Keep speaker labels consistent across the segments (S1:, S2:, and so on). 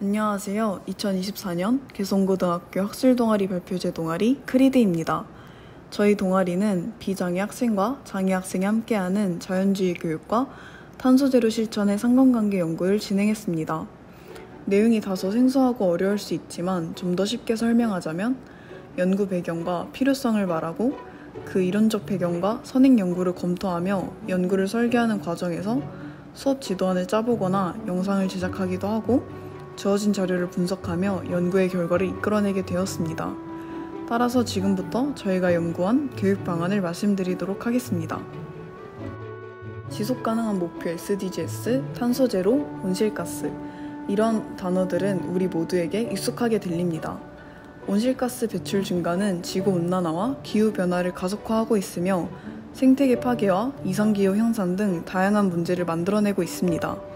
S1: 안녕하세요. 2024년 개성고등학교 학술동아리 발표제 동아리 크리드입니다. 저희 동아리는 비장애 학생과 장애 학생이 함께하는 자연주의 교육과 탄소제로 실천의 상관관계 연구를 진행했습니다. 내용이 다소 생소하고 어려울 수 있지만 좀 더 쉽게 설명하자면 연구 배경과 필요성을 말하고 그 이론적 배경과 선행 연구를 검토하며 연구를 설계하는 과정에서 수업 지도안을 짜보거나 영상을 제작하기도 하고 주어진 자료를 분석하며 연구의 결과를 이끌어내게 되었습니다. 따라서 지금부터 저희가 연구한 교육 방안을 말씀드리도록 하겠습니다. 지속가능한 목표 SDGs, 탄소제로, 온실가스 이런 단어들은 우리 모두에게 익숙하게 들립니다. 온실가스 배출 증가는 지구온난화와 기후변화를 가속화하고 있으며 생태계 파괴와 이상기후 형상 등 다양한 문제를 만들어내고 있습니다.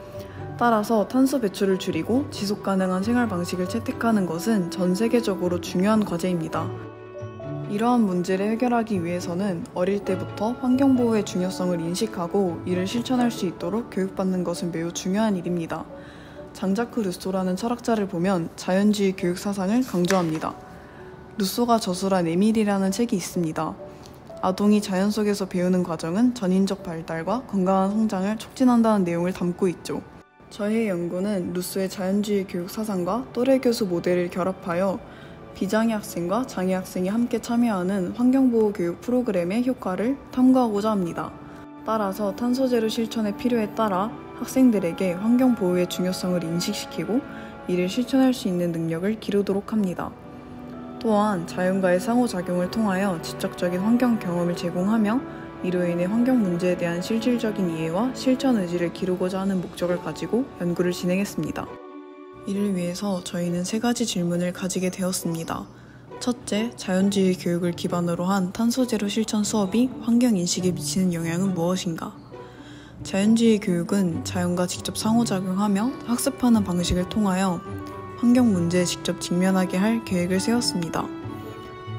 S1: 따라서 탄소 배출을 줄이고 지속가능한 생활 방식을 채택하는 것은 전 세계적으로 중요한 과제입니다. 이러한 문제를 해결하기 위해서는 어릴 때부터 환경보호의 중요성을 인식하고 이를 실천할 수 있도록 교육받는 것은 매우 중요한 일입니다. 장자크 루소라는 철학자를 보면 자연주의 교육 사상을 강조합니다. 루소가 저술한 에밀이라는 책이 있습니다. 아동이 자연 속에서 배우는 과정은 전인적 발달과 건강한 성장을 촉진한다는 내용을 담고 있죠. 저희의 연구는 루소의 자연주의 교육 사상과 또래 교수 모델을 결합하여 비장애 학생과 장애 학생이 함께 참여하는 환경보호 교육 프로그램의 효과를 탐구하고자 합니다. 따라서 탄소제로 실천의 필요에 따라 학생들에게 환경보호의 중요성을 인식시키고 이를 실천할 수 있는 능력을 기르도록 합니다. 또한 자연과의 상호작용을 통하여 지적적인 환경 경험을 제공하며 이로 인해 환경 문제에 대한 실질적인 이해와 실천 의지를 기르고자 하는 목적을 가지고 연구를 진행했습니다. 이를 위해서 저희는 3가지 질문을 가지게 되었습니다. 첫째, 자연주의 교육을 기반으로 한 탄소제로 실천 수업이 환경인식에 미치는 영향은 무엇인가? 자연주의 교육은 자연과 직접 상호작용하며 학습하는 방식을 통하여 환경 문제에 직접 직면하게 할 계획을 세웠습니다.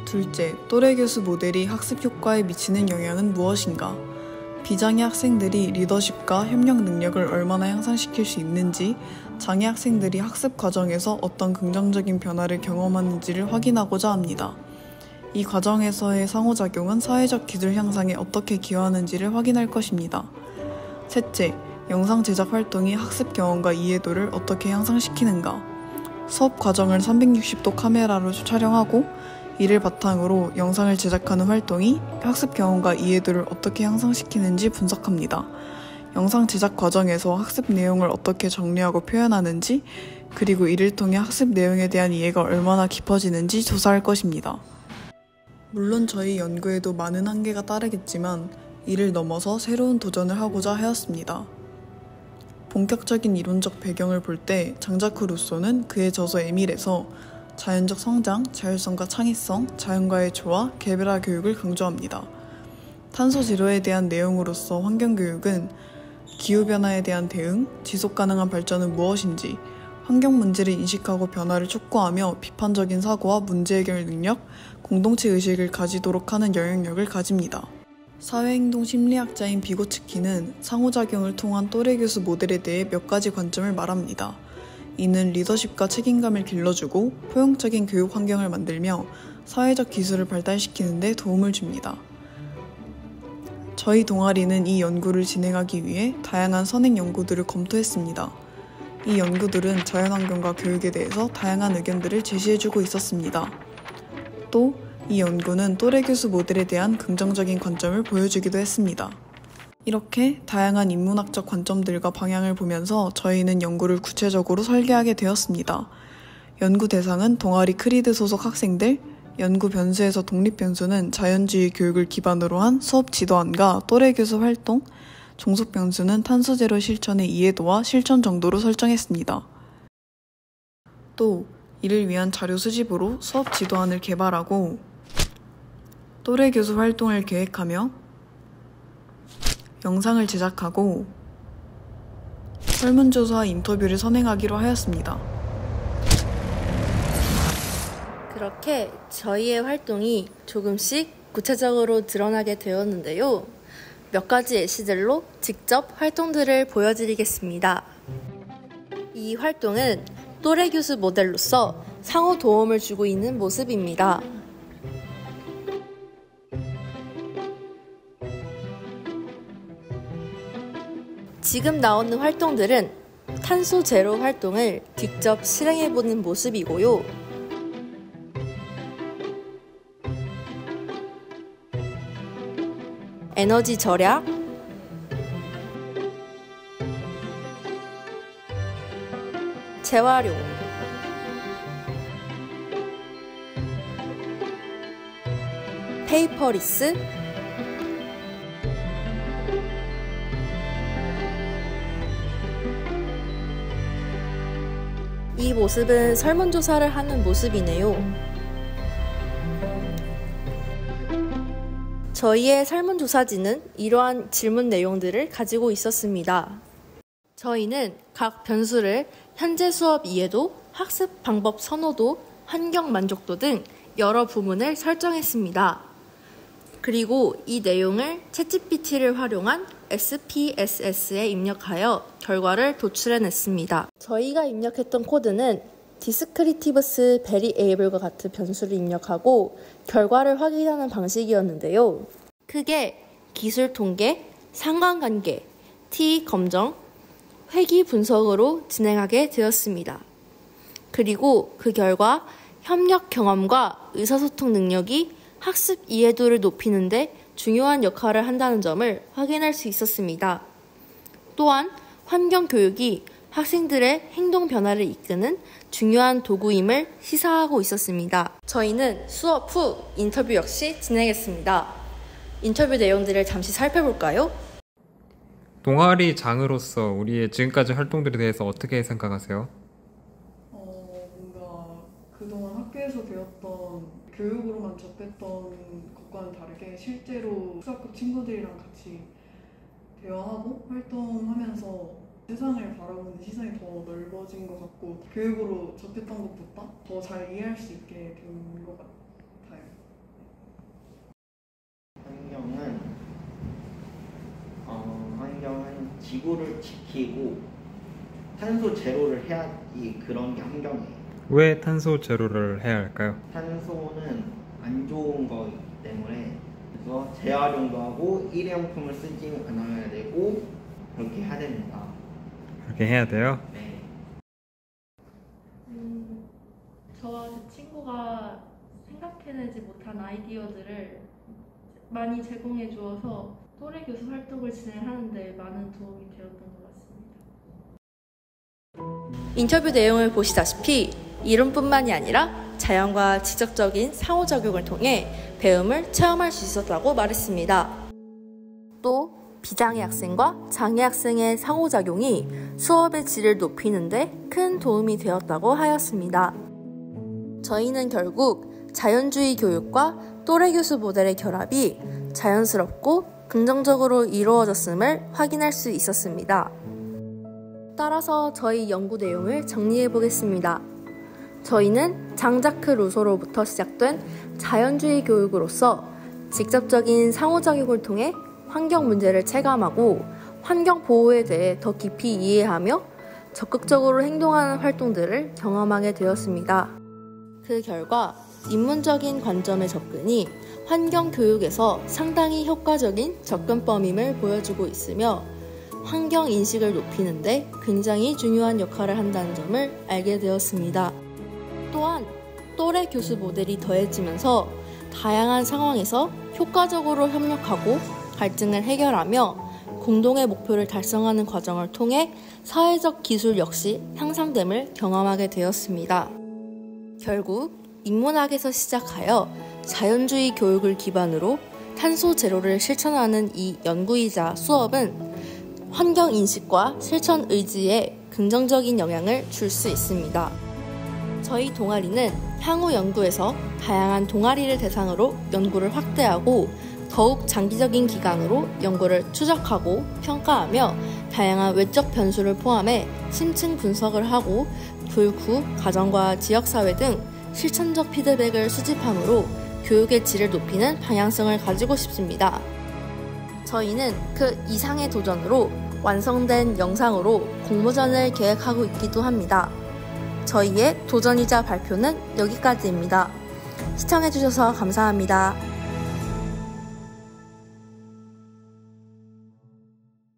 S1: 둘째, 또래 교수 모델이 학습 효과에 미치는 영향은 무엇인가? 비장애 학생들이 리더십과 협력 능력을 얼마나 향상시킬 수 있는지, 장애 학생들이 학습 과정에서 어떤 긍정적인 변화를 경험하는지를 확인하고자 합니다. 이 과정에서의 상호작용은 사회적 기술 향상에 어떻게 기여하는지를 확인할 것입니다. 셋째, 영상 제작 활동이 학습 경험과 이해도를 어떻게 향상시키는가? 수업 과정을 360도 카메라로 촬영하고 이를 바탕으로 영상을 제작하는 활동이 학습 경험과 이해도를 어떻게 향상시키는지 분석합니다. 영상 제작 과정에서 학습 내용을 어떻게 정리하고 표현하는지, 그리고 이를 통해 학습 내용에 대한 이해가 얼마나 깊어지는지 조사할 것입니다. 물론 저희 연구에도 많은 한계가 따르겠지만 이를 넘어서 새로운 도전을 하고자 하였습니다. 본격적인 이론적 배경을 볼 때 장자크 루소는 그의 저서 에밀에서 자연적 성장, 자율성과 창의성, 자연과의 조화, 개별화 교육을 강조합니다. 탄소 제로에 대한 내용으로서 환경교육은 기후변화에 대한 대응, 지속가능한 발전은 무엇인지, 환경 문제를 인식하고 변화를 촉구하며 비판적인 사고와 문제 해결 능력, 공동체 의식을 가지도록 하는 영향력을 가집니다. 사회행동 심리학자인 비고츠키는 상호작용을 통한 또래 교수 모델에 대해 몇 가지 관점을 말합니다. 이는 리더십과 책임감을 길러주고 포용적인 교육 환경을 만들며 사회적 기술을 발달시키는 데 도움을 줍니다. 저희 동아리는 이 연구를 진행하기 위해 다양한 선행 연구들을 검토했습니다. 이 연구들은 자연환경과 교육에 대해서 다양한 의견들을 제시해주고 있었습니다. 또 이 연구는 또래 교수 모델에 대한 긍정적인 관점을 보여주기도 했습니다. 이렇게 다양한 인문학적 관점들과 방향을 보면서 저희는 연구를 구체적으로 설계하게 되었습니다. 연구 대상은 동아리 크리드 소속 학생들, 연구 변수에서 독립 변수는 자연주의 교육을 기반으로 한 수업 지도안과 또래 교수 활동, 종속 변수는 탄소제로 실천의 이해도와 실천 정도로 설정했습니다. 또 이를 위한 자료 수집으로 수업 지도안을 개발하고 또래 교수 활동을 계획하며 영상을 제작하고 설문조사와 인터뷰를 선행하기로 하였습니다.
S2: 그렇게 저희의 활동이 조금씩 구체적으로 드러나게 되었는데요. 몇 가지 예시들로 직접 활동들을 보여드리겠습니다. 이 활동은 또래 교수 모델로서 상호 도움을 주고 있는 모습입니다. 지금 나오는 활동들은 탄소 제로 활동을 직접 실행해보는 모습이고요. 에너지 절약, 재활용, 페이퍼리스, 이 모습은 설문조사를 하는 모습이네요. 저희의 설문조사지는 이러한 질문 내용들을 가지고 있었습니다. 저희는 각 변수를 현재 수업 이해도, 학습 방법 선호도, 환경 만족도 등 여러 부문을 설정했습니다. 그리고 이 내용을 챗GPT를 활용한 SPSS에 입력하여 결과를 도출해냈습니다. 저희가 입력했던 코드는 Descriptives Variable과 같은 변수를 입력하고 결과를 확인하는 방식이었는데요. 크게 기술 통계, 상관관계, T 검정, 회귀 분석으로 진행하게 되었습니다. 그리고 그 결과 협력 경험과 의사소통 능력이 학습 이해도를 높이는 데 중요한 역할을 한다는 점을 확인할 수 있었습니다. 또한 환경 교육이 학생들의 행동 변화를 이끄는 중요한 도구임을 시사하고 있었습니다. 저희는 수업 후 인터뷰 역시 진행했습니다. 인터뷰 내용들을 잠시 살펴볼까요?
S3: 동아리장으로서 우리의 지금까지 활동들에 대해서 어떻게 생각하세요?
S1: 뭔가 그동안 학교에서 배웠던 교육으로만 접했던 것과는 다르게 실제로 수학급 친구들이랑 같이 대화하고 활동하면서 세상을 바라보는 시선이 더 넓어진 것 같고 교육으로 접했던 것보다 더 잘 이해할 수 있게 된 것 같아요.
S4: 환경은 지구를 지키고 탄소 제로를 해야 그런 게 환경이에요.
S3: 왜 탄소 제로를 해야 할까요?
S4: 탄소는 안 좋은 거기 때문에 그래서 재활용도 하고 일회용품을 쓰지 않아야 되고 그렇게 해야 됩니다.
S3: 그렇게 해야 돼요?
S4: 네.
S5: 저와 제 친구가 생각해내지 못한 아이디어들을 많이 제공해 주어서 또래 교수 활동을 진행하는 데 많은 도움이 되었던 것 같습니다.
S2: 인터뷰 내용을 보시다시피 이론뿐만이 아니라 자연과 지적적인 상호작용을 통해 배움을 체험할 수 있었다고 말했습니다. 또 비장애 학생과 장애 학생의 상호작용이 수업의 질을 높이는 데 큰 도움이 되었다고 하였습니다. 저희는 결국 자연주의 교육과 또래 교수 모델의 결합이 자연스럽고 긍정적으로 이루어졌음을 확인할 수 있었습니다. 따라서 저희 연구 내용을 정리해 보겠습니다. 저희는 장자크 루소로부터 시작된 자연주의 교육으로서 직접적인 상호작용을 통해 환경 문제를 체감하고 환경 보호에 대해 더 깊이 이해하며 적극적으로 행동하는 활동들을 경험하게 되었습니다. 그 결과 인문적인 관점의 접근이 환경 교육에서 상당히 효과적인 접근법임을 보여주고 있으며 환경 인식을 높이는 데 굉장히 중요한 역할을 한다는 점을 알게 되었습니다. 또한 또래 교수 모델이 더해지면서 다양한 상황에서 효과적으로 협력하고 갈등을 해결하며 공동의 목표를 달성하는 과정을 통해 사회적 기술 역시 향상됨을 경험하게 되었습니다. 결국 인문학에서 시작하여 자연주의 교육을 기반으로 탄소 제로를 실천하는 이 연구이자 수업은 환경 인식과 실천 의지에 긍정적인 영향을 줄 수 있습니다. 저희 동아리는 향후 연구에서 다양한 동아리를 대상으로 연구를 확대하고 더욱 장기적인 기간으로 연구를 추적하고 평가하며 다양한 외적 변수를 포함해 심층 분석을 하고 교육 후 가정과 지역사회 등 실천적 피드백을 수집함으로 교육의 질을 높이는 방향성을 가지고 싶습니다. 저희는 그 이상의 도전으로 완성된 영상으로 공모전을 계획하고 있기도 합니다. 저희의 도전이자 발표는 여기까지입니다. 시청해주셔서 감사합니다.